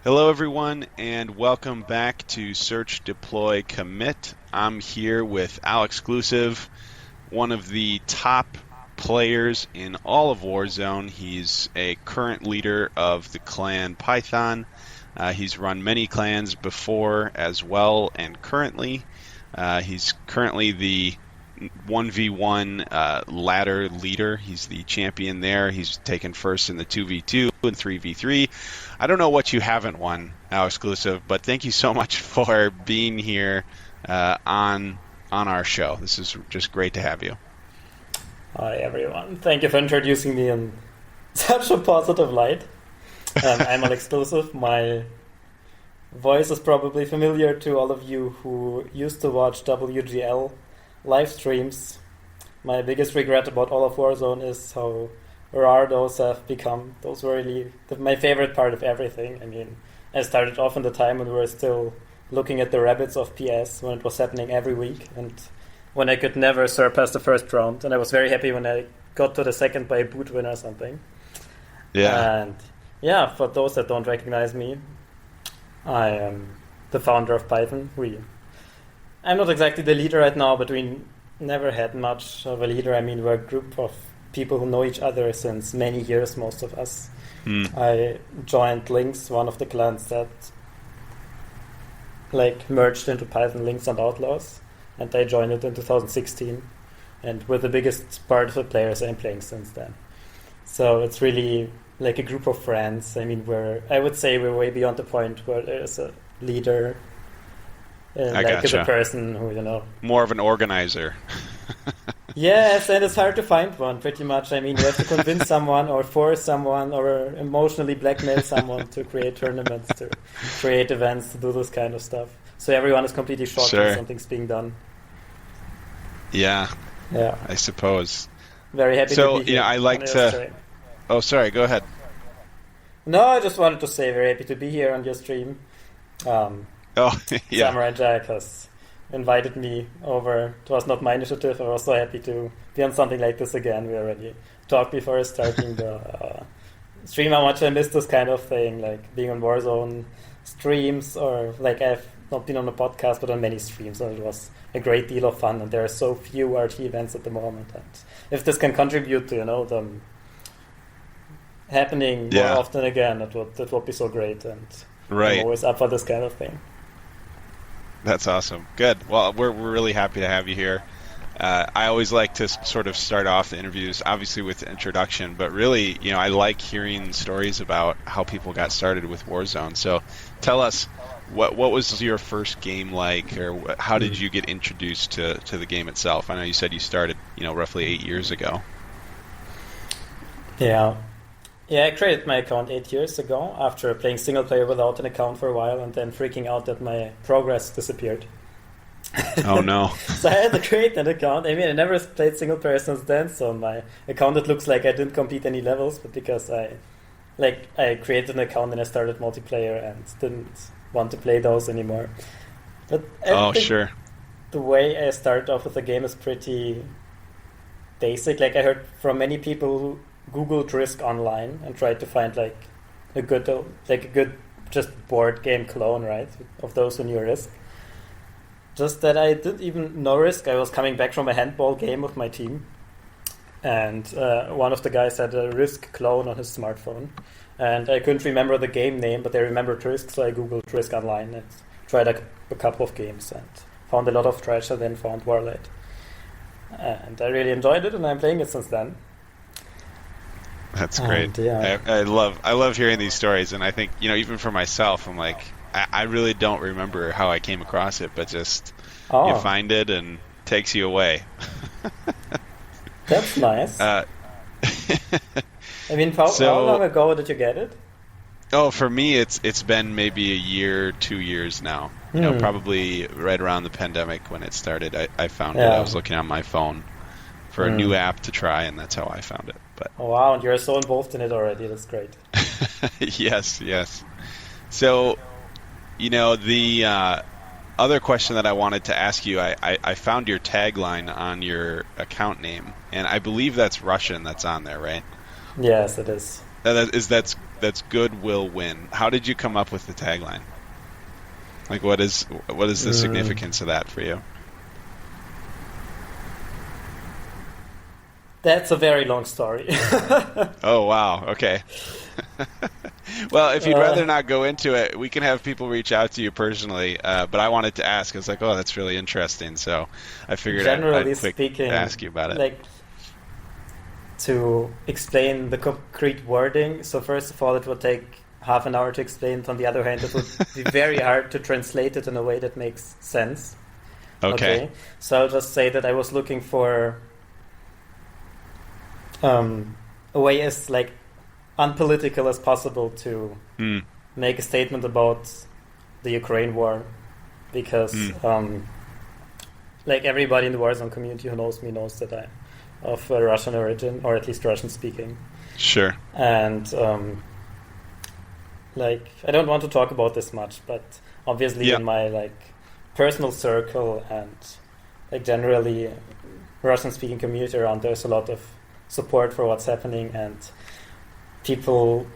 Hello, everyone, and welcome back to Search, Deploy, Commit. I'm here with Alexclusive, one of the top players in all of Warzone. He's a current leader of the clan Python. He's run many clans before as well, and currently, he's currently the 1v1 ladder leader. He's the champion there. He's taken first in the 2v2 and 3v3. I don't know what you haven't won, Exclusive, but thank you so much for being here on our show. This is just great to have you. Hi everyone. Thank you for introducing me in such a positive light. I'm Alexclusive. My voice is probably familiar to all of you who used to watch WGL live streams. My biggest regret about all of Warzone is how rare those have become. Those were really my favorite part of everything. I mean, I started off in the time when we were still looking at the rabbits of PS, when it was happening every week, and when I could never surpass the first round. And I was very happy when I got to the second by a boot win or something. Yeah. And yeah, for those that don't recognize me, I am the founder of Python. I'm not exactly the leader right now, but we never had much of a leader. I mean, we're a group of people who know each other since many years, most of us. I joined Lynx, one of the clans that merged into Python, Lynx and Outlaws, and I joined it in 2016. And we're the biggest part of the players I'm playing since then. So it's really like a group of friends. I mean, I would say we're way beyond the point where there's a leader. As a person who, More of an organizer. Yes, and it's hard to find one, pretty much. I mean, you have to convince someone or force someone or emotionally blackmail someone to create tournaments, to create events, to do this kind of stuff. So everyone is completely shocked when something's being done. Yeah, I suppose. Very happy to be here. I like to... Oh, sorry, go ahead. No, I just wanted to say very happy to be here on your stream. Samurai Jack has invited me over. It was not my initiative. I was so happy to be on something like this again. We already talked before starting the stream how much I miss this kind of thing, like being on Warzone streams, or I've not been on a podcast but on many streams, and it was a great deal of fun. And there are so few RT events at the moment, and if this can contribute to them happening more often again, that would be so great. And I'm always up for this kind of thing. That's awesome. Good. Well, we're really happy to have you here. I always like to sort of start off the interviews, obviously with the introduction, but really, I like hearing stories about how people got started with Warzone. So tell us, what was your first game like, or how did you get introduced to the game itself? I know you said you started, roughly 8 years ago. Yeah, I created my account 8 years ago after playing single player without an account for a while and then freaking out that my progress disappeared. Oh no. So I had to create an account. I mean, I never played single player since then, so my account, it looks like I didn't complete any levels, but because I created an account and I started multiplayer and didn't want to play those anymore. But sure. The way I started off with the game is pretty basic. I heard from many people who Googled Risk online and tried to find a good just board game clone, right, of those who knew Risk. Just that I didn't even know Risk. I was coming back from a handball game with my team, and one of the guys had a Risk clone on his smartphone, and I couldn't remember the game name, but I remembered Risk, so I Googled Risk online and tried a couple of games and found a lot of trash, and then found Warlight. And I really enjoyed it, and I'm playing it since then. That's great. I love hearing these stories, and I think even for myself, I'm like, I really don't remember how I came across it, but just you find it and takes you away. That's nice. I mean, how long ago did you get it? Oh, for me, it's been maybe a year, 2 years now. Probably right around the pandemic when it started. I found it. I was looking on my phone for a new app to try, and that's how I found it. But wow, and you're so involved in it already. That's great. Yes. So, the other question that I wanted to ask you, I found your tagline on your account name, and I believe that's Russian that's on there, right? Yes, it is. That's good will win. How did you come up with the tagline? Like, what is the significance of that for you? That's a very long story. Oh, wow. Okay. Well, if you'd rather not go into it, we can have people reach out to you personally. But I wanted to ask. I was like, oh, that's really interesting. So I figured I'd speaking, ask you about it. Like, to explain the concrete wording. So first of all, it would take half an hour to explain it. On the other hand, it would be very hard to translate it in a way that makes sense. Okay. So I'll just say that I was looking for a way as like unpolitical as possible to make a statement about the Ukraine war, because like everybody in the Warzone community who knows me knows that I'm of Russian origin, or at least Russian speaking. Sure. And like, I don't want to talk about this much, but obviously in my like personal circle and like generally Russian speaking community around, there's a lot of support for what's happening, and people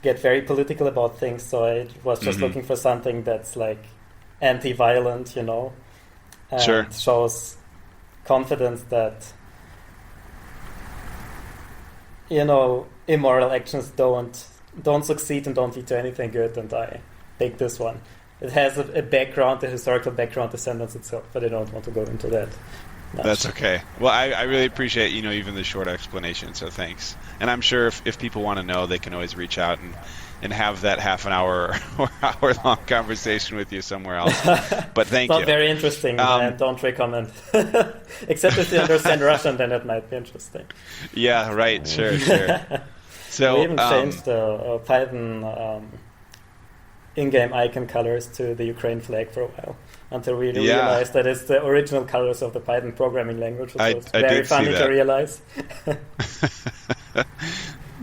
get very political about things. So I was just looking for something that's like anti-violent, and shows confidence that immoral actions don't succeed and don't lead to anything good. And I picked this one. It has a background, a historical background, the sentence itself, but I don't want to go into that. That's okay. Well, I really appreciate, even the short explanation, so thanks. And I'm sure if people want to know, they can always reach out and have that half an hour or hour-long conversation with you somewhere else. But thank you. It's not very interesting, and don't recommend. Except if you understand Russian, then it might be interesting. Yeah, right, sure. So, we even changed the Python in-game icon colors to the Ukraine flag for a while, until we realized that it's the original colors of the Python programming language, which was very funny to realize.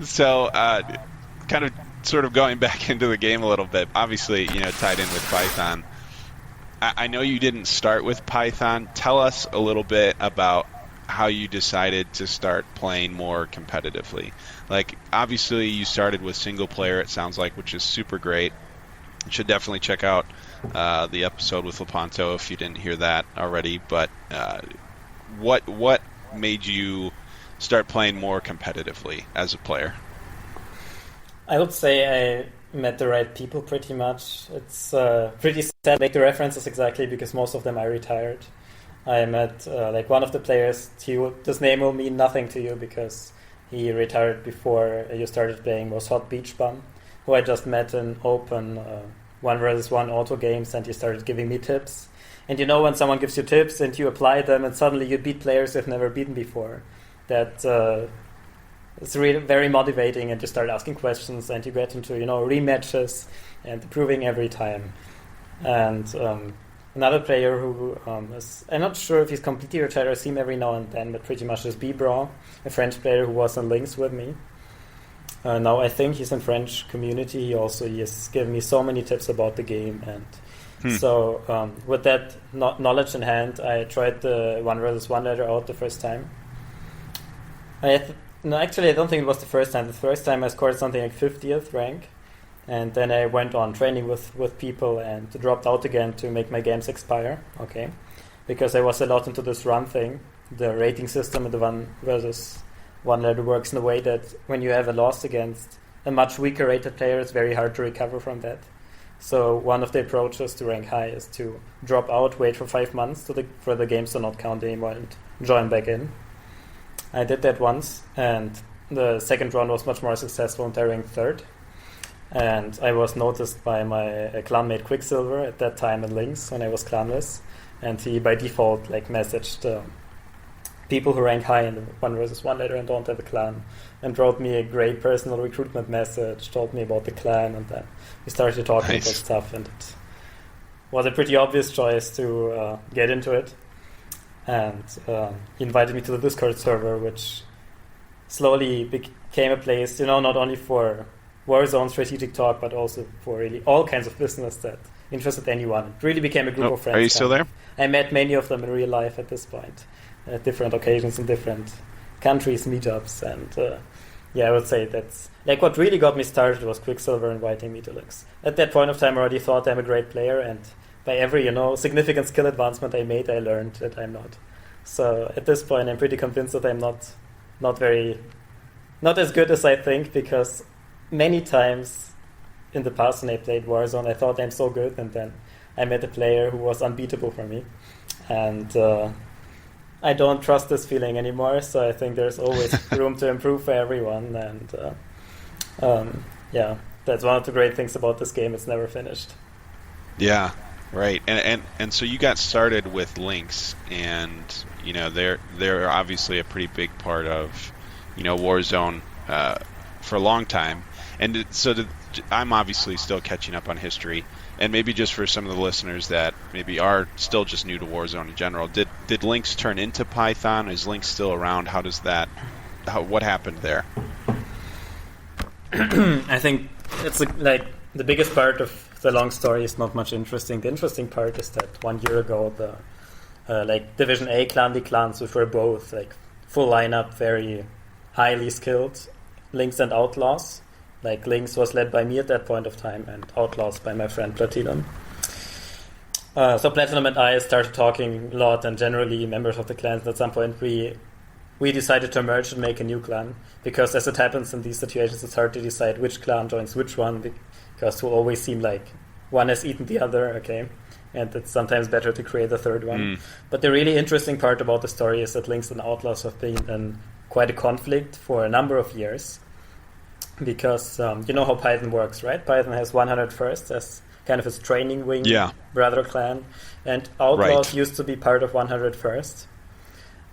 So, kind of sort of going back into the game a little bit, obviously, tied in with Python. I know you didn't start with Python. Tell us a little bit about how you decided to start playing more competitively. Like, obviously, you started with single player, it sounds like, which is super great. You should definitely check out the episode with Lepanto if you didn't hear that already. But what made you start playing more competitively as a player? I would say I met the right people pretty much. It's pretty sad to make the references exactly, because most of them I retired. I met like one of the players. This name will mean nothing to you because he retired before you started playing, was Hot Beach Bum, who I just met in open 1v1 auto games, and he started giving me tips. And when someone gives you tips and you apply them and suddenly you beat players you've never beaten before, that it's really very motivating, and you start asking questions and you get into rematches and improving every time. And another player who is, I'm not sure if he's completely retired, I see him every now and then, but pretty much is Bibra, a French player who was on Links with me. Now I think he's in French community. He has given me so many tips about the game, and so with that knowledge in hand, I tried the 1v1 ladder out the first time. Actually, I don't think it was the first time. The first time I scored something like 50th rank, and then I went on training with people and dropped out again to make my games expire. Okay, because I was a lot into this run thing. The rating system in the 1v1 ladder works in a way that when you have a loss against a much weaker rated player, it's very hard to recover from that. So one of the approaches to rank high is to drop out, wait for 5 months for the games to not count anymore, and join back in. I did that once, and the second round was much more successful, and I ranked third. And I was noticed by my clanmate Quicksilver at that time in Links when I was clanless, and he by default messaged people who rank high in the 1v1 ladder and don't have a clan, and wrote me a great personal recruitment message, told me about the clan, and then we started talking about stuff, and it was a pretty obvious choice to get into it. And he invited me to the Discord server, which slowly became a place, not only for Warzone strategic talk, but also for really all kinds of business that interested anyone. It really became a group of friends. Are you still there? I met many of them in real life at this point, at different occasions in different countries, meetups, and Yeah, I would say that's like what really got me started was Quicksilver inviting me to Lux. At that point of time, I already thought I'm a great player, and by every significant skill advancement I made, I learned that I'm not. So at this point, I'm pretty convinced that I'm not as good as I think, because many times in the past when I played Warzone, I thought I'm so good, and then I met a player who was unbeatable for me, and I don't trust this feeling anymore. So I think there's always room to improve for everyone, and yeah, that's one of the great things about this game. It's never finished. Yeah, right. And so you got started with Lynx, and they're obviously a pretty big part of Warzone for a long time. And I'm obviously still catching up on history, and maybe just for some of the listeners that maybe are still just new to Warzone in general, did Lynx turn into Python? Is Lynx still around? What happened there? I think it's like the biggest part of the long story is not much interesting. The interesting part is that 1 year ago, the Division A clans, which were both like full lineup, very highly skilled, Lynx and Outlaws. Like Lynx was led by me at that point of time, and Outlaws by my friend Platinum. So Platinum and I started talking a lot, and generally members of the clans. At some point, we decided to merge and make a new clan, because as it happens in these situations, it's hard to decide which clan joins which one, because will always seem like one has eaten the other. Okay, and it's sometimes better to create a third one. But the really interesting part about the story is that Lynx and Outlaws have been in quite a conflict for a number of years. Because you know how Python works, right? Python has 101st as kind of its training wing brother clan, and Outlaws used to be part of 101st.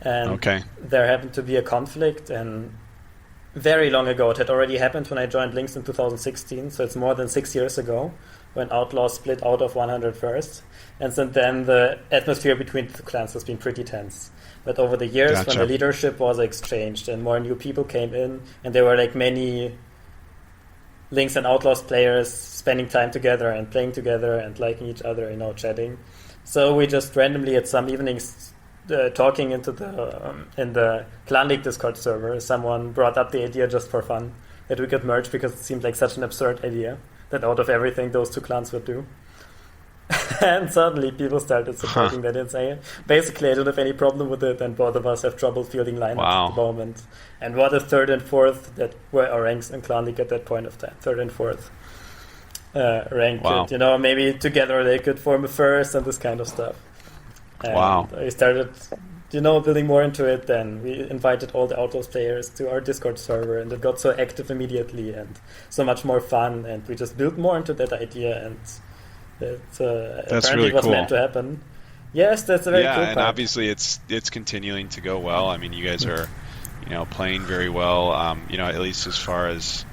And there happened to be a conflict, and very long ago, it had already happened when I joined Lynx in 2016, so it's more than 6 years ago, when Outlaws split out of 101st. And since then, the atmosphere between the clans has been pretty tense. But over the years, when the leadership was exchanged and more new people came in, and there were like many Lynx and Outlaws players spending time together and playing together and liking each other, chatting. So we just randomly at some evenings talking in the Clan League Discord server, someone brought up the idea just for fun that we could merge, because it seemed like such an absurd idea that out of everything those two clans would do. And suddenly people started supporting that and saying, basically, I don't have any problem with it, and both of us have trouble fielding lineups at the moment. And what if third and fourth, that were our ranks in Clan League at that point of time, third and fourth rank, could, maybe together they could form a first and this kind of stuff. And we started, building more into it. Then we invited all the Outlaws players to our Discord server, and it got so active immediately and so much more fun. And we just built more into that idea, and it apparently really was cool. meant to happen. Yes, that's a very cool part. And obviously it's continuing to go well. I mean, you guys are, playing very well. At least as far as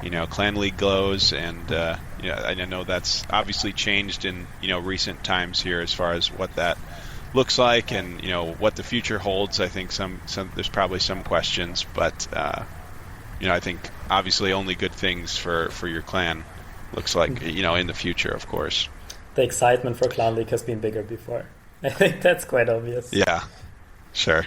Clan League goes, and I know that's obviously changed in recent times here as far as what that looks like, and what the future holds. I think some there's probably some questions, but I think obviously only good things for your clan. Looks like, in the future, of course. The excitement for Clan League has been bigger before. I think that's quite obvious. Yeah, sure.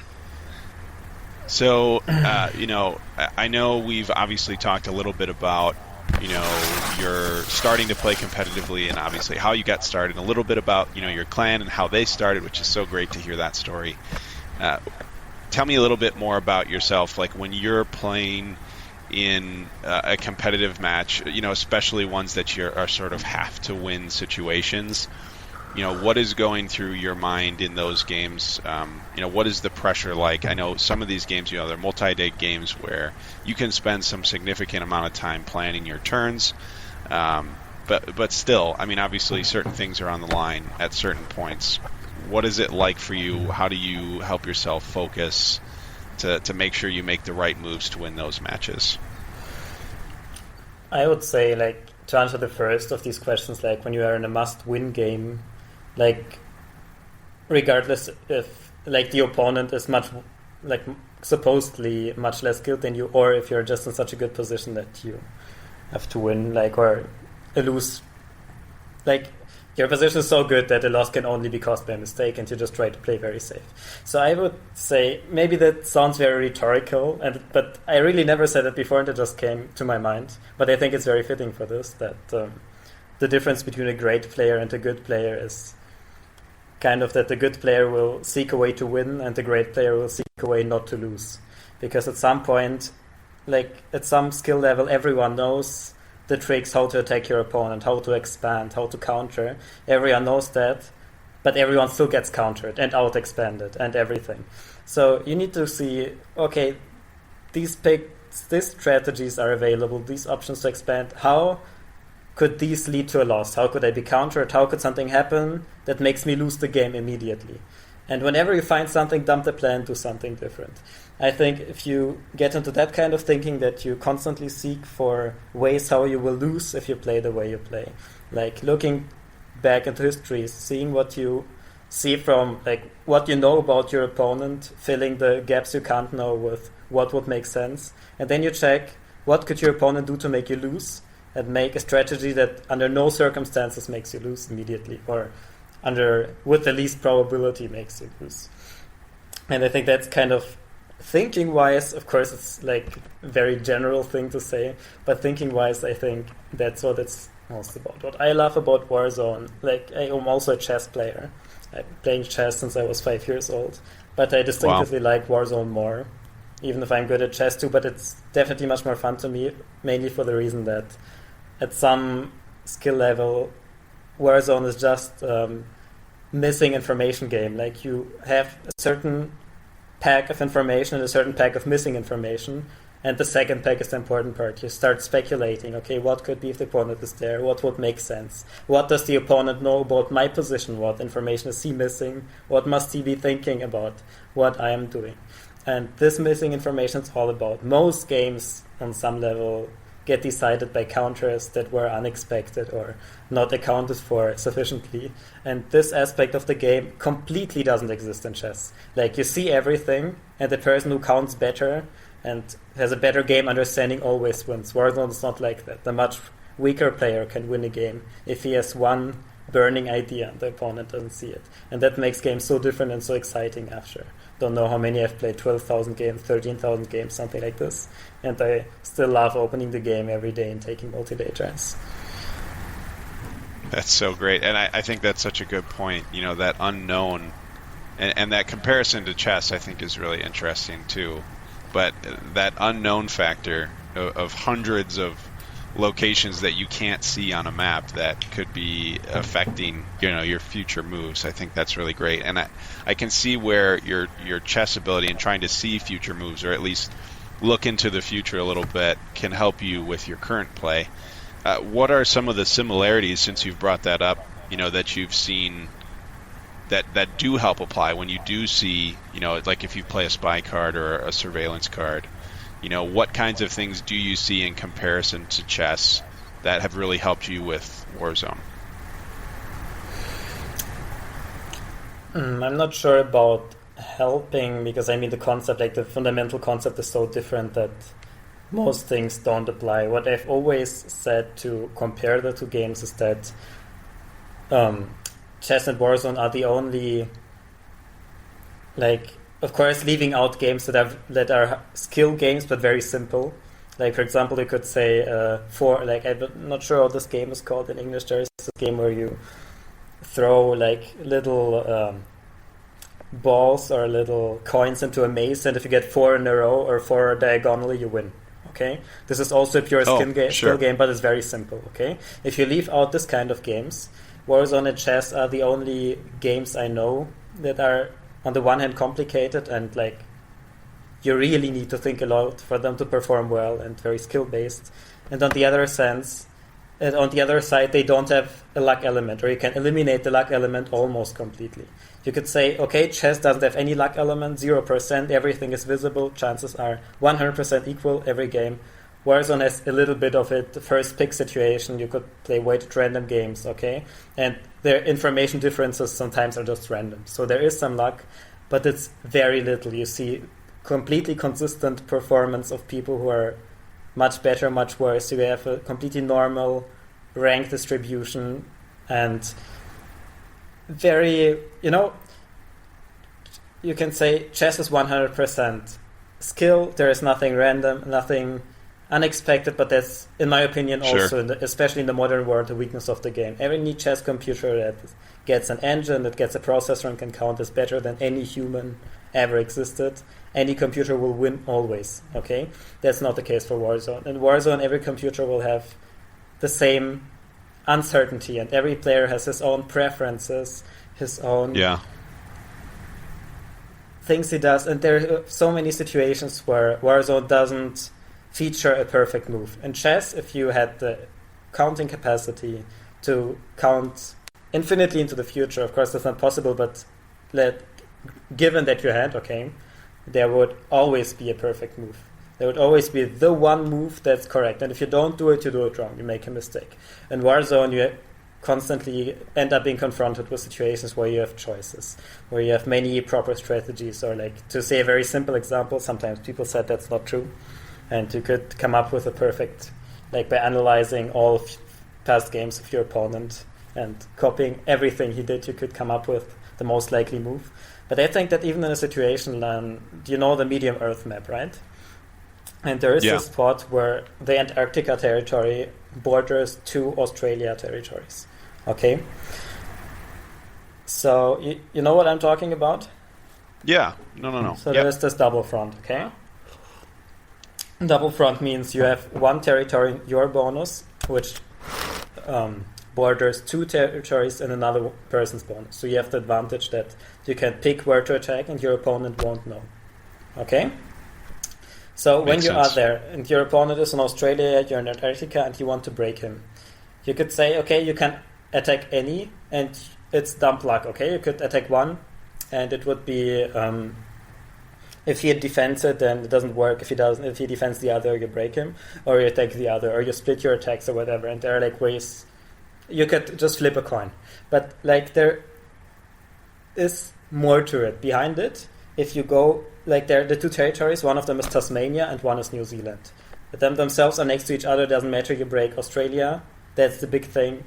So, I know we've obviously talked a little bit about, you're starting to play competitively, and obviously how you got started, and a little bit about, your clan and how they started, which is so great to hear that story. Tell me a little bit more about yourself, like when you're playing in a competitive match, especially ones that are sort of have to win situations. What is going through your mind in those games? What is the pressure like? I know some of these games, they're multi-day games where you can spend some significant amount of time planning your turns. But still, I mean, obviously certain things are on the line at certain points. What is it like for you? How do you help yourself focus to make sure you make the right moves to win those matches? I would say, to answer the first of these questions, when you are in a must-win game, regardless if, the opponent is supposedly much less skilled than you, or if you're just in such a good position that you have to win, or lose, your position is so good that a loss can only be caused by a mistake, and you just try to play very safe. So I would say, maybe that sounds very rhetorical, but I really never said it before, and it just came to my mind. But I think it's very fitting for this, that the difference between a great player and a good player is kind of that the good player will seek a way to win, and the great player will seek a way not to lose. Because at some point, like at some skill level, everyone knows the tricks, how to attack your opponent, how to expand, how to counter. Everyone knows that, but everyone still gets countered and out-expanded and everything. So you need to see, okay, these strategies are available, these options to expand. How could these lead to a loss? How could I be countered? How could something happen that makes me lose the game immediately? And whenever you find something, dump the plan, do something different. I think if you get into that kind of thinking, that you constantly seek for ways how you will lose if you play the way you play, like looking back into history, seeing what you see from, like, what you know about your opponent, filling the gaps you can't know with what would make sense, and then you check what could your opponent do to make you lose, and make a strategy that under no circumstances makes you lose immediately, or with the least probability makes you lose. And I think that's kind of thinking wise. Of course, it's like a very general thing to say, but thinking wise, I think that's what it's most about. What I love about Warzone, like, I am also a chess player. I've been playing chess since I was 5 years old, but I distinctively like Warzone more, even if I'm good at chess too. But it's definitely much more fun to me, mainly for the reason that at some skill level, Warzone is just missing information game. Like, you have a certain pack of information and a certain pack of missing information, and the second pack is the important part. You start speculating, okay, what could be if the opponent is there? What would make sense? What does the opponent know about my position? What information is he missing? What must he be thinking about what I am doing? And this missing information is all about. Most games on some level get decided by counters that were unexpected or not accounted for sufficiently. And this aspect of the game completely doesn't exist in chess. Like, you see everything, and the person who counts better and has a better game understanding always wins. Warzone is not like that. The much weaker player can win a game if he has one burning idea and the opponent doesn't see it. And that makes games so different and so exciting after. Don't know how many I've played, 12,000 games, 13,000 games, something like this. And I still love opening the game every day and taking multi-day turns. That's so great. And I think that's such a good point. You know, that unknown and that comparison to chess, I think, is really interesting too. But that unknown factor of hundreds of locations that you can't see on a map that could be affecting, you know, your future moves. I think that's really great. And I can see where your chess ability and trying to see future moves, or at least look into the future a little bit, can help you with your current play. What are some of the similarities, since you've brought that up, you know, that you've seen that do help apply when you do see, you know, like if you play a spy card or a surveillance card? You know, what kinds of things do you see in comparison to chess that have really helped you with Warzone? I'm not sure about helping, because I mean the concept, like the fundamental concept, is so different that most things don't apply. What I've always said to compare the two games is that chess and Warzone are the only, like, of course, leaving out games that are skill games but very simple. Like, for example, you could say I'm not sure how this game is called in English. There's a game where you throw like little balls or little coins into a maze, and if you get 4 in a row or 4 diagonally, you win. Okay, this is also a pure skill game, but it's very simple. Okay, if you leave out this kind of games, Warzone and chess are the only games I know that are, on the one hand, complicated and like you really need to think a lot for them to perform well and very skill based, and on the other side they don't have a luck element, or you can eliminate the luck element almost completely. You could say, okay, chess doesn't have any luck element, 0%, everything is visible, chances are 100% equal every game. Warzone has a little bit of it, the first pick situation, you could play weighted random games, okay? And their information differences sometimes are just random. So there is some luck, but it's very little. You see completely consistent performance of people who are much better, much worse. You have a completely normal rank distribution, and very, you can say chess is 100% skill. There is nothing random, nothing unexpected, but that's, in my opinion, also, especially in the modern world, the weakness of the game. Every chess computer that gets an engine, that gets a processor and can count is better than any human ever existed. Any computer will win always, okay? That's not the case for Warzone. In Warzone, every computer will have the same uncertainty, and every player has his own preferences, his own things he does, and there are so many situations where Warzone doesn't feature a perfect move. In chess, if you had the counting capacity to count infinitely into the future, of course that's not possible, but given that you had, okay, there would always be a perfect move. There would always be the one move that's correct. And if you don't do it, you do it wrong. You make a mistake. In Warzone, you constantly end up being confronted with situations where you have choices, where you have many proper strategies. Or like, to say a very simple example, sometimes people said that's not true. And you could come up with a perfect, like by analyzing all past games of your opponent and copying everything he did, you could come up with the most likely move. But I think that even in a situation, you know the medium Earth map, right? And there is a spot where the Antarctica territory borders 2 Australia territories. Okay? So, you know what I'm talking about? Yeah. No. So there is this double front, okay? Double front means you have one territory, your bonus, which borders 2 territories and another person's bonus. So you have the advantage that you can pick where to attack and your opponent won't know. Okay? So when you are there and your opponent is in Australia, you're in Antarctica and you want to break him, you could say, okay, you can attack any and it's dumb luck, okay? You could attack one and it would be, if he defends it, then it doesn't work. If he defends the other, you break him, or you attack the other, or you split your attacks or whatever. And there are like ways you could just flip a coin. But like there is more to it. Behind it, if you go, like there are the 2 territories, one of them is Tasmania and one is New Zealand. But them themselves are next to each other, doesn't matter, you break Australia, that's the big thing.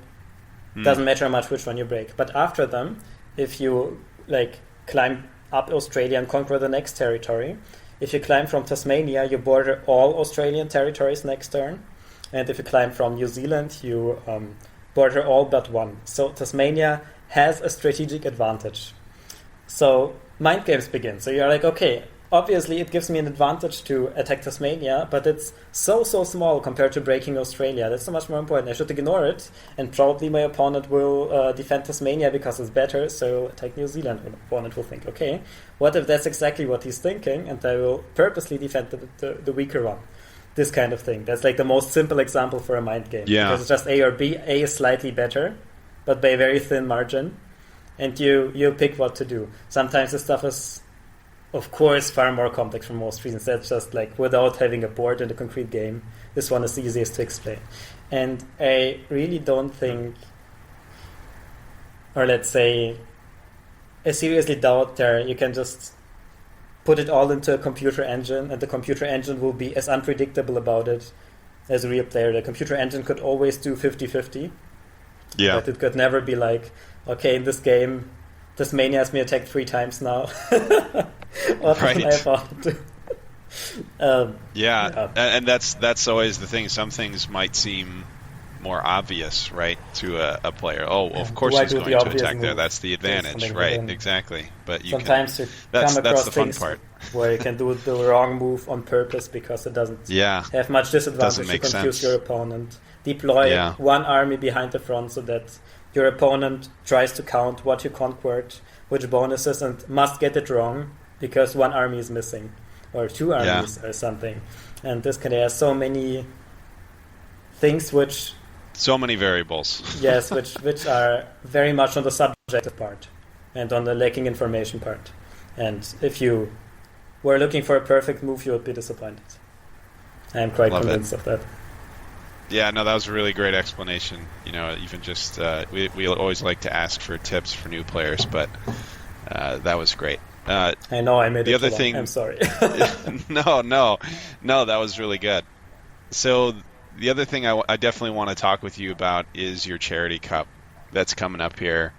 Doesn't matter much which one you break. But after them, if you like climb up Australia and conquer the next territory, if you climb from Tasmania, you border all Australian territories next turn. And if you climb from New Zealand, you border all but one. So Tasmania has a strategic advantage. So mind games begin. So you're like, okay, obviously it gives me an advantage to attack Tasmania, but it's so small compared to breaking Australia. That's so much more important. I should ignore it, and probably my opponent will defend Tasmania because it's better, so attack New Zealand. My opponent will think, okay, what if that's exactly what he's thinking, and I will purposely defend the weaker one. This kind of thing. That's like the most simple example for a mind game. Yeah. Because it's just A or B. A is slightly better, but by a very thin margin. And you pick what to do. Sometimes this stuff is, of course, far more complex for most reasons. That's just like, without having a board and a concrete game, this one is the easiest to explain. And I really don't think, or let's say, I seriously doubt you can just put it all into a computer engine, and the computer engine will be as unpredictable about it as a real player. The computer engine could always do 50-50. Yeah. But it could never be like, okay, in this game, Tasmania has been attacked 3 times now. What can I about to do? And that's always the thing. Some things might seem more obvious, right, to a player. Oh, well, of course he's going to attack there. That's the advantage, right? Exactly. But sometimes you come across things where you can do the wrong move on purpose because it doesn't have much disadvantage to confuse your opponent. Deploy one army behind the front so that your opponent tries to count what you conquered, which bonuses, and must get it wrong because one army is missing or 2 armies or something. And this can have so many things which... So many variables. Yes, which are very much on the subjective part and on the lacking information part. And if you were looking for a perfect move, you would be disappointed. I am quite convinced of that. Yeah, no, that was a really great explanation. You know, even just we always like to ask for tips for new players, but that was great. I know I made the it other too thing. long. I'm sorry. No, that was really good. So the other thing I definitely want to talk with you about is your charity cup that's coming up here.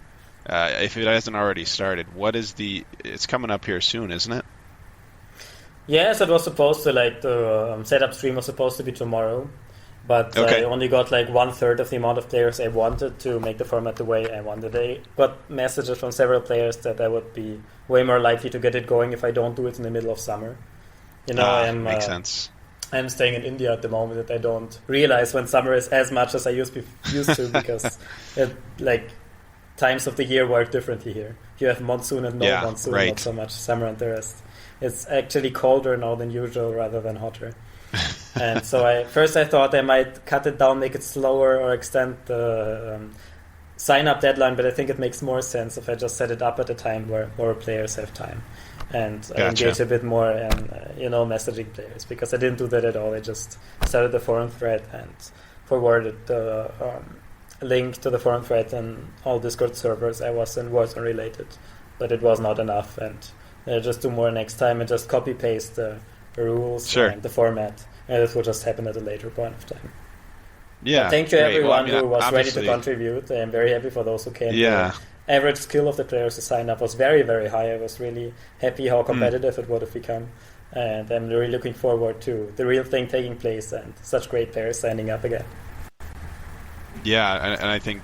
if it hasn't already started, what is it's coming up here soon, isn't it? Yes, it was supposed to, like, the setup stream was supposed to be tomorrow, but I Okay. only got like 1/3 of the amount of players I wanted to make the format the way I wanted. I got messages from several players that I would be way more likely to get it going if I don't do it in the middle of summer. You know, Makes sense. I'm staying in India at the moment, and I don't realize when summer is as much as I used to because it, like, times of the year work differently here. You have monsoon and no Yeah, monsoon, right. not so much summer and the rest. It's actually colder now than usual rather than hotter. And so I thought I might cut it down, make it slower, or extend the sign up deadline. But I think it makes more sense if I just set it up at a time where more players have time, and I Gotcha. engage a bit more in messaging players, because I didn't do that at all. I just started the forum thread and forwarded the link to the forum thread and all Discord servers I was in Warzone related, but it was not enough, and I'll just do more next time and just copy paste the rules Sure. and the format, and this will just happen at a later point of time. Yeah. Thank you great. everyone Well, I mean, who was ready to obviously- contribute. I'm very happy for those who came. Yeah. The average skill of the players to sign up was very, very high. I was really happy how competitive it would have become, and I'm really looking forward to the real thing taking place and such great players signing up again. Yeah, and I think,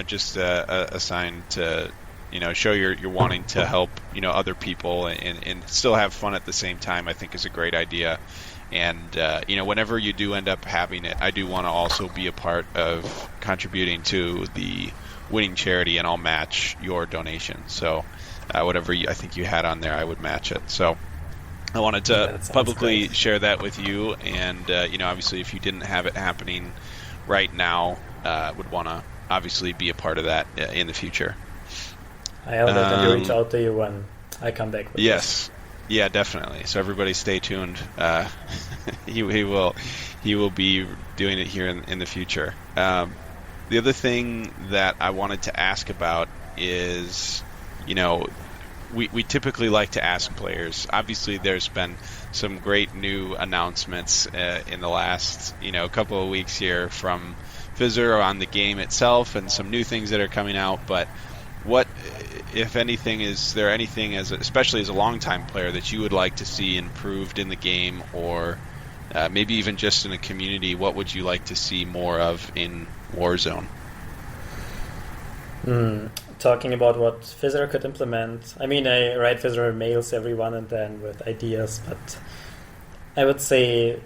just a sign to, show you're wanting to help, other people and still have fun at the same time, I think is a great idea. And, whenever you do end up having it, I do want to also be a part of contributing to the winning charity, and I'll match your donation. So whatever I think you had on there, I would match it. So I wanted to That sounds publicly great. share that with you. And, obviously, if you didn't have it happening right now, would want to obviously be a part of that in the future. I will let them reach out to you when I come back with Yes. Yeah, definitely. So everybody stay tuned. He will be doing it here in the future. The other thing that I wanted to ask about is, we typically like to ask players. Obviously, there's been some great new announcements in the last, couple of weeks here from Fizzer on the game itself, and some new things that are coming out. But what, if anything, is there anything, especially as a longtime player, that you would like to see improved in the game, or maybe even just in a community? What would you like to see more of in Warzone? Talking about what Fizzer could implement. I mean, I write Fizzer mails every one and then with ideas, but I would say,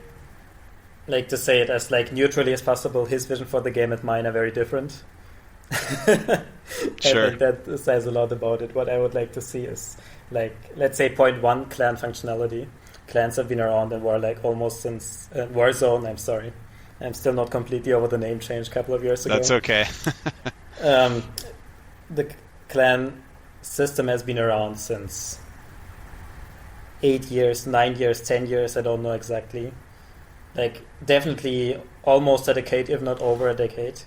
like, to say it as like neutrally as possible, his vision for the game and mine are very different. Sure. I think that says a lot about it. What I would like to see is, like, let's say point one, clan functionality. Clans have been around in War like almost since Warzone. I'm sorry, I'm still not completely over the name change a couple of years ago. That's okay. The clan system has been around since 8 years, 9 years, 10 years. I don't know exactly. Like, definitely almost a decade, if not over a decade.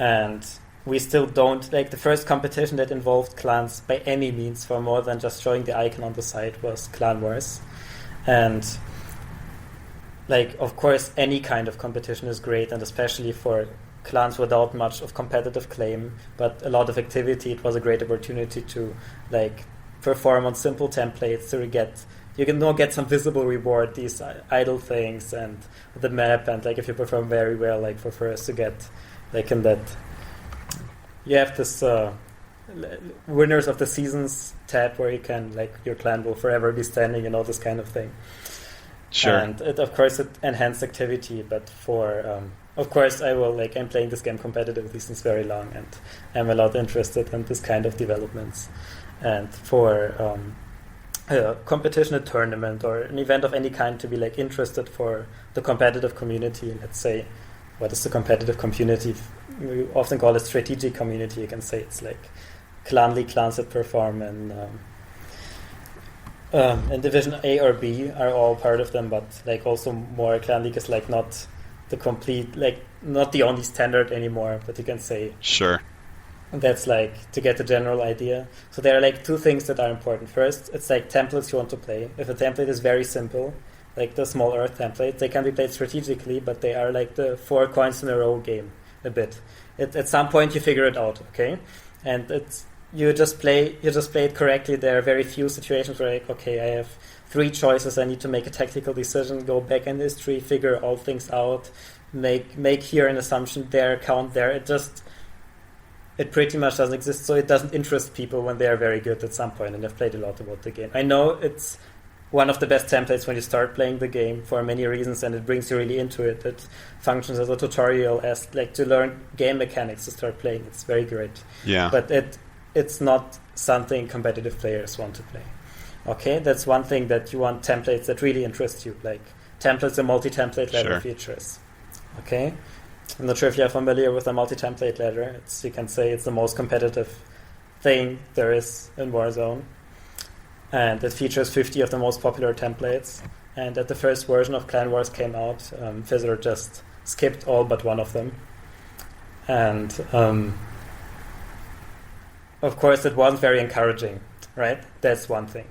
And we still don't, like, the first competition that involved clans by any means for more than just showing the icon on the site was Clan Wars. And, like, of course, any kind of competition is great, and especially for clans without much of competitive claim, but a lot of activity, it was a great opportunity to, like, perform on simple templates to get some visible reward, these idle things and the map, and, like, if you perform very well, like, for first to get, like, in that, you have this winners of the seasons tab where you can, like, your clan will forever be standing and all this kind of thing. Sure. And of course it enhanced activity, but for of course I'm playing this game competitively since very long, and I'm a lot interested in this kind of developments. And for a competition, a tournament, or an event of any kind to be, like, interested for the competitive community, let's say, what is the competitive community? We often call it strategic community. You can say it's like clans that perform and Division A or B are all part of them, but, like, also more Clan League is, like, not the complete, like, not the only standard anymore, but you can say Sure. that's, like, to get the general idea. So there are, like, two things that are important. First, it's like templates you want to play. If a template is very simple, like the small Earth template, they can be played strategically, but they are like the 4 coins in a row game a bit. At some point you figure it out, okay? and you just play it correctly. There are very few situations where like, okay, I have 3 choices, I need to make a tactical decision, go back in history, figure all things out, make here an assumption there, count there. It pretty much doesn't exist, so it doesn't interest people when they are very good at some point and have played a lot about the game. I know it's one of the best templates when you start playing the game for many reasons, and it brings you really into it. It functions as a tutorial, as like to learn game mechanics to start playing. It's very great. Yeah. But it's not something competitive players want to play. Okay, that's one thing, that you want templates that really interest you, like templates and multi-template ladder features. Okay, I'm not sure if you're familiar with a multi-template ladder. You can say it's the most competitive thing there is in Warzone, and it features 50 of the most popular templates. And at the first version of Clan Wars came out, Fizzler just skipped all but one of them, and of course it wasn't very encouraging, right? That's one thing.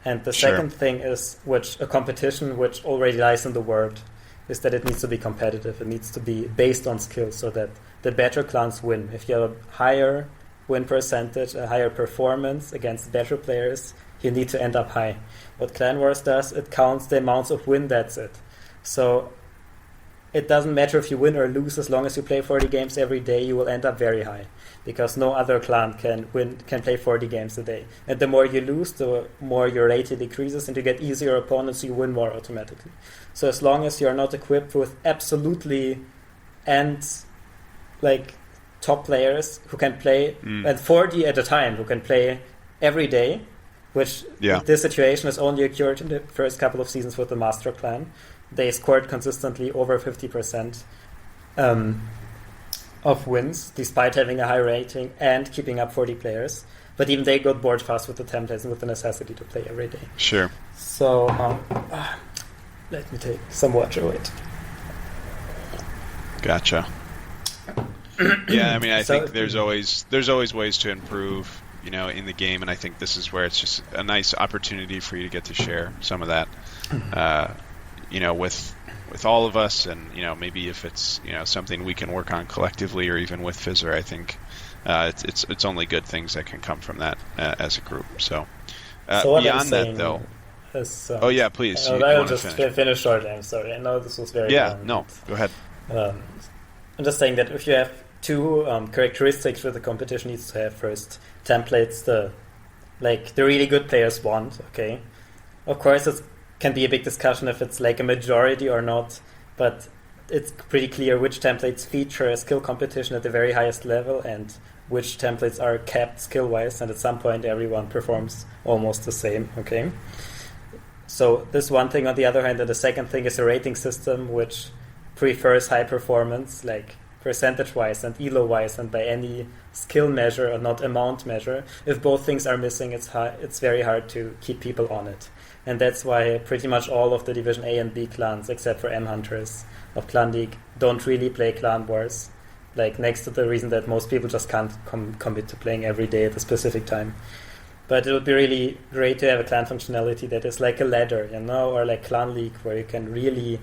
And the second thing is, a competition which already lies in the word, is that it needs to be competitive. It needs to be based on skill, so that the better clans win. If you have a higher win percentage, a higher performance against better players, you need to end up high. What Clan Wars does, it counts the amounts of win, that's it. So it doesn't matter if you win or lose, as long as you play 40 games every day, you will end up very high. Because no other clan can play 40 games a day. And the more you lose, the more your rating decreases, and you get easier opponents, you win more automatically. So as long as you're not equipped with absolutely top players who can play at 40 at a time, who can play every day, which this situation has only occurred in the first couple of seasons with the Master Clan. They scored consistently over 50% of wins, despite having a high rating and keeping up 40 players. But even they got bored fast with the templates and with the necessity to play every day. Sure. So let me take some water. Wait. Gotcha. Yeah, I mean, I think there's always ways to improve, in the game, and I think this is where it's just a nice opportunity for you to get to share some of that, with all of us, and maybe if it's something we can work on collectively, or even with Fizzer, I think it's only good things that can come from that as a group. So beyond that, though. Oh yeah, please. I'll just finish shortly. I'm sorry. I know this was very long. No, go ahead. I'm just saying that if you have 2 characteristics that the competition needs to have, first, templates the really good players want. Okay, of course it can be a big discussion if it's like a majority or not, but it's pretty clear which templates feature a skill competition at the very highest level and which templates are capped skill-wise, and at some point everyone performs almost the same. Okay, so this one thing. On the other hand, and the second thing is a rating system which prefers high performance, like percentage-wise and elo-wise, and by any skill measure or not amount measure. If both things are missing, it's very hard to keep people on it. And that's why pretty much all of the Division A and B clans, except for M Hunters of Clan League, don't really play Clan Wars. Next to the reason that most people just can't commit to playing every day at a specific time. But it would be really great to have a clan functionality that is like a ladder, or like Clan League, where you can really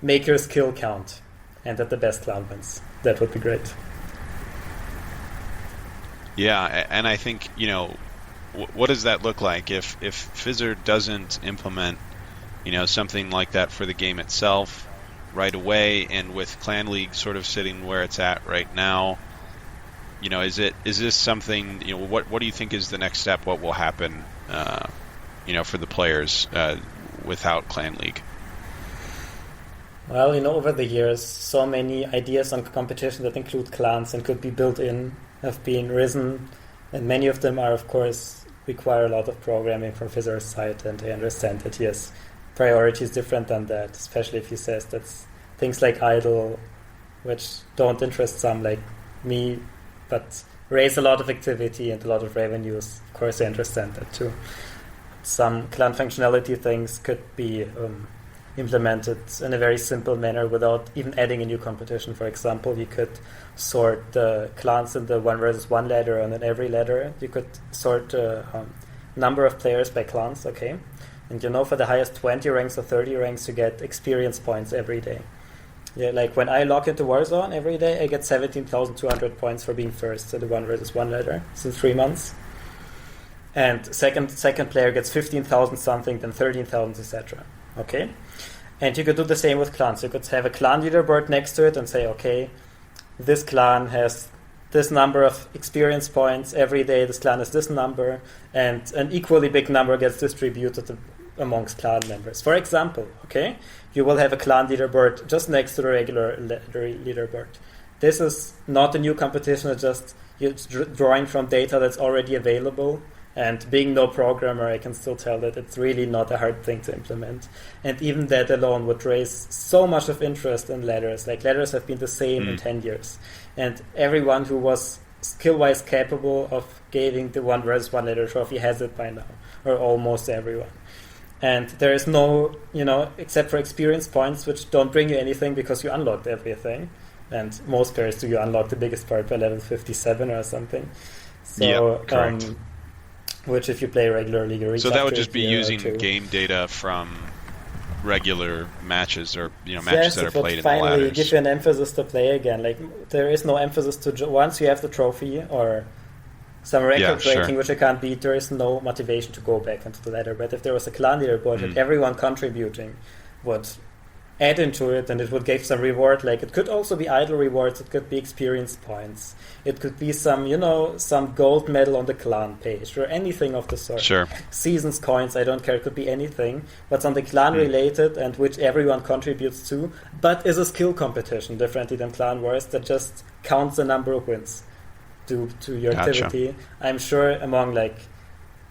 make your skill count, and that the best clan wins. That would be great. Yeah, and I think, what does that look like if Fizzer doesn't implement, something like that for the game itself right away, and with Clan League sort of sitting where it's at right now, is this something, what do you think is the next step? What will happen, for the players without Clan League? Well, over the years, so many ideas on competition that include clans and could be built in have been risen, and many of them are, of course, require a lot of programming from Fizzer's side, and I understand that he has priorities different than that, especially if he says that's things like idle, which don't interest some like me, but raise a lot of activity and a lot of revenues. Of course, I understand that too. Some clan functionality things could be implemented in a very simple manner without even adding a new competition. For example, you could sort the clans in the 1 versus 1 ladder, and in every ladder you could sort the number of players by clans, okay? And for the highest 20 ranks or 30 ranks, you get experience points every day. Yeah, like when I log into Warzone every day, I get 17,200 points for being first to the 1v1 ladder since 3 months. And second player gets 15,000 something, then 13,000, etc. Okay? And you could do the same with clans. You could have a clan leaderboard next to it and say, okay, this clan has this number of experience points every day, this clan has this number, and an equally big number gets distributed amongst clan members. For example, okay, you will have a clan leaderboard just next to the regular leaderboard. This is not a new competition, it's just you're drawing from data that's already available. And being no programmer, I can still tell that it's really not a hard thing to implement. And even that alone would raise so much of interest in ladders. Like, ladders have been the same in 10 years. And everyone who was skill-wise capable of giving the 1v1 ladder trophy has it by now. Or almost everyone. And there is no, except for experience points, which don't bring you anything because you unlocked everything. And most players do, you unlock the biggest part by level 57 or something. So, correct. Which, if you play regularly, you reach. So that would just be using game data from regular matches, or matches that are played in the ladders. Finally, give you an emphasis to play again. Like, there is no emphasis to once you have the trophy or some record breaking, which I can't beat. There is no motivation to go back into the ladder. But if there was a clan leaderboard and everyone contributing would add into it, and it would give some reward. Like, it could also be idle rewards. It could be experience points. It could be some gold medal on the clan page or anything of the sort. Sure. Seasons coins, I don't care. It could be anything, but something clan related and which everyone contributes to, but is a skill competition differently than Clan Wars that just counts the number of wins to your activity. I'm sure among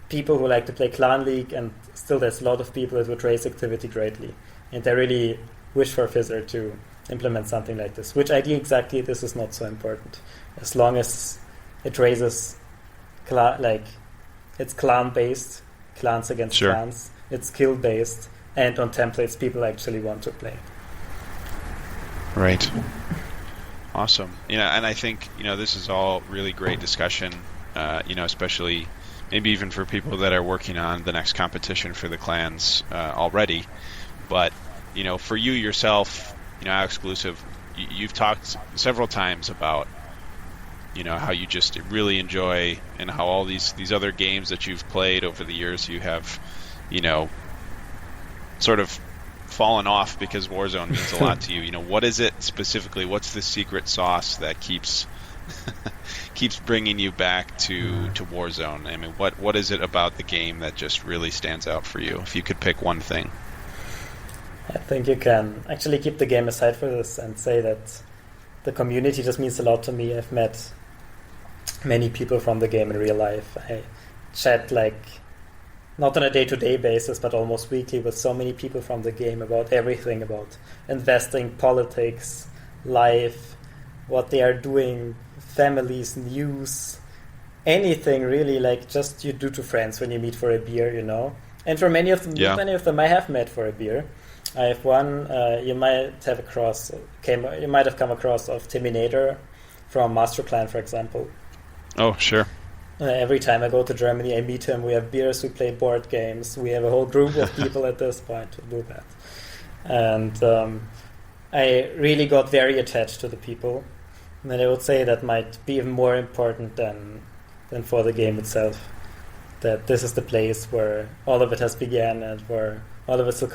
people who like to play Clan League, and still there's a lot of people that would raise activity greatly, and I really wish for Fizzer to implement something like this. Which idea exactly? This is not so important, as long as it raises it's clan based, clans against clans. It's skill based, and on templates people actually want to play. Right. Awesome. And I think this is all really great discussion. Especially maybe even for people that are working on the next competition for the clans already, but for you yourself, Alexclusive, you've talked several times about, how you just really enjoy, and how all these other games that you've played over the years, you have, sort of fallen off because Warzone means a lot to you. What is it specifically? What's the secret sauce that keeps bringing you back to Warzone? I mean, what is it about the game that just really stands out for you? If you could pick one thing. I think you can actually keep the game aside for this and say that the community just means a lot to me. I've met many people from the game in real life. I chat not on a day-to-day basis, but almost weekly with so many people from the game about everything, about investing, politics, life, what they are doing, families, news, anything really, just you do to friends when you meet for a beer, And for many of them I have met for a beer. I have one you might have come across of Terminator from Master Clan, for example. Oh, sure. Every time I go to Germany, I meet him. We have beers, we play board games. We have a whole group of people at this point to do that. And I really got very attached to the people. And I would say that might be even more important than for the game itself. That this is the place where all of it has began, and where all of it still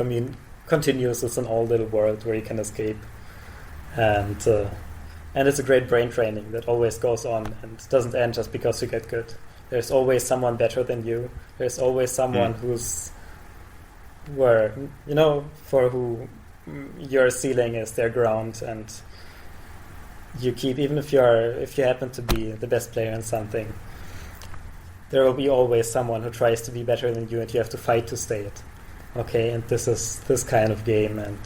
continues. It's an old little world where you can escape. And it's a great brain training that always goes on and doesn't end just because you get good. There's always someone better than you. There's always someone for who your ceiling is their ground, and you keep, even if you happen to be the best player in something, there will be always someone who tries to be better than you, and you have to fight to stay it. Okay, and this is this kind of game, and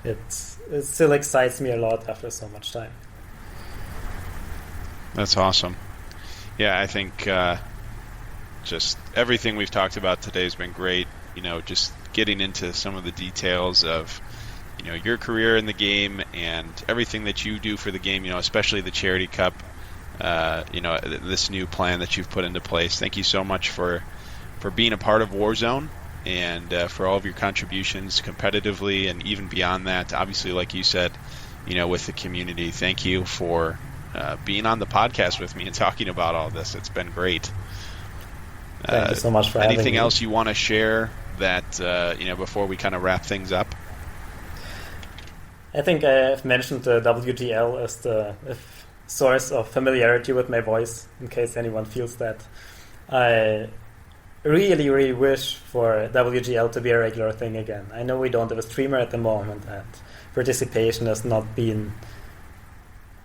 it still excites me a lot after so much time. That's awesome. Yeah, I think just everything we've talked about today has been great. Just getting into some of the details of your career in the game and everything that you do for the game. Especially the Charity Cup. This new plan that you've put into place. Thank you so much for being a part of Warzone, and for all of your contributions competitively and even beyond that. Obviously, like you said, with the community. Thank you for being on the podcast with me and talking about all this. It's been great. Thank you so much for having me. Anything else you want to share that before we kind of wrap things up? I think I've mentioned the WGL as the source of familiarity with my voice, in case anyone feels that. I really, really wish for WGL to be a regular thing again. I know we don't have a streamer at the moment, and participation has not been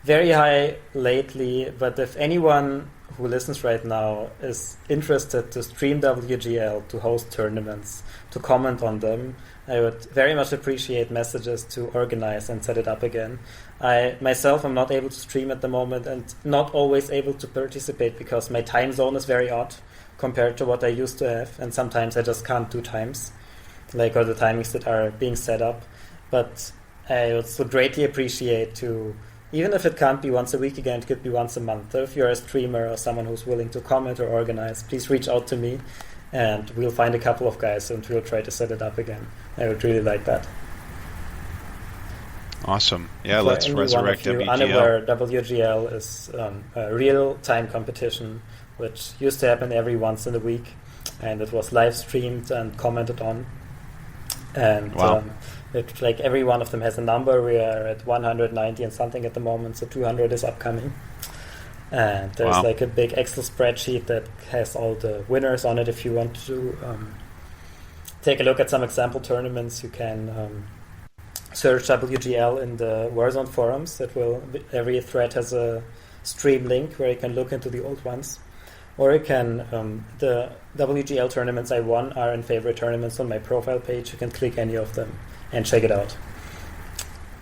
very high lately, but if anyone who listens right now is interested to stream WGL, to host tournaments, to comment on them, I would very much appreciate messages to organize and set it up again. I myself am not able to stream at the moment and not always able to participate because my time zone is very odd compared to what I used to have, and sometimes I just can't do times, like all the timings that are being set up. But I would greatly appreciate to, even if it can't be once a week again, it could be once a month. If you're a streamer or someone who's willing to comment or organize, please reach out to me, and we'll find a couple of guys and we'll try to set it up again. I would really like that. Awesome. Yeah, For let's anyone resurrect of you WGL. Unaware, WGL is a real-time competition which used to happen every once in a week, and it was live streamed and commented on. And wow. like every one of them has a number. We are at 190 and something at the moment, so 200 is upcoming. And there's like a big Excel spreadsheet that has all the winners on it. If you want to take a look at some example tournaments, you can search WGL in the Warzone forums. Every thread has a stream link where you can look into the old ones. Or you can, the WGL tournaments I won are in favorite tournaments on my profile page. You can click any of them and check it out.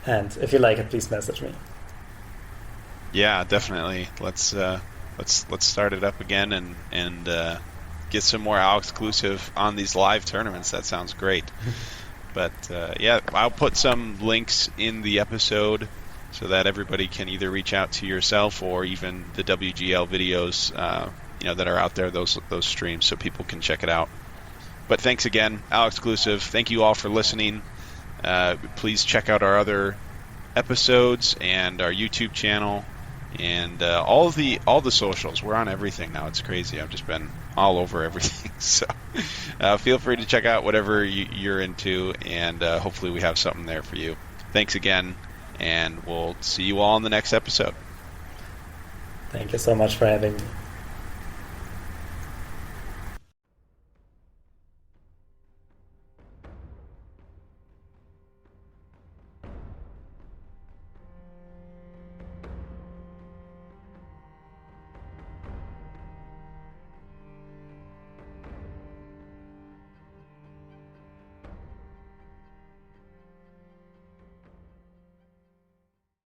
And if you like it, please message me. Yeah, definitely. Let's start it up again and get some more Alexclusive on these live tournaments. That sounds great. But yeah, I'll put some links in the episode so that everybody can either reach out to yourself or even the WGL videos that are out there, those streams, so people can check it out. But thanks again, Alexclusive. Thank you all for listening. Please check out our other episodes and our YouTube channel and all the socials. We're on everything now. It's crazy. I've just been all over everything. So feel free to check out whatever you're into, and hopefully we have something there for you. Thanks again, and we'll see you all in the next episode. Thank you so much for having me.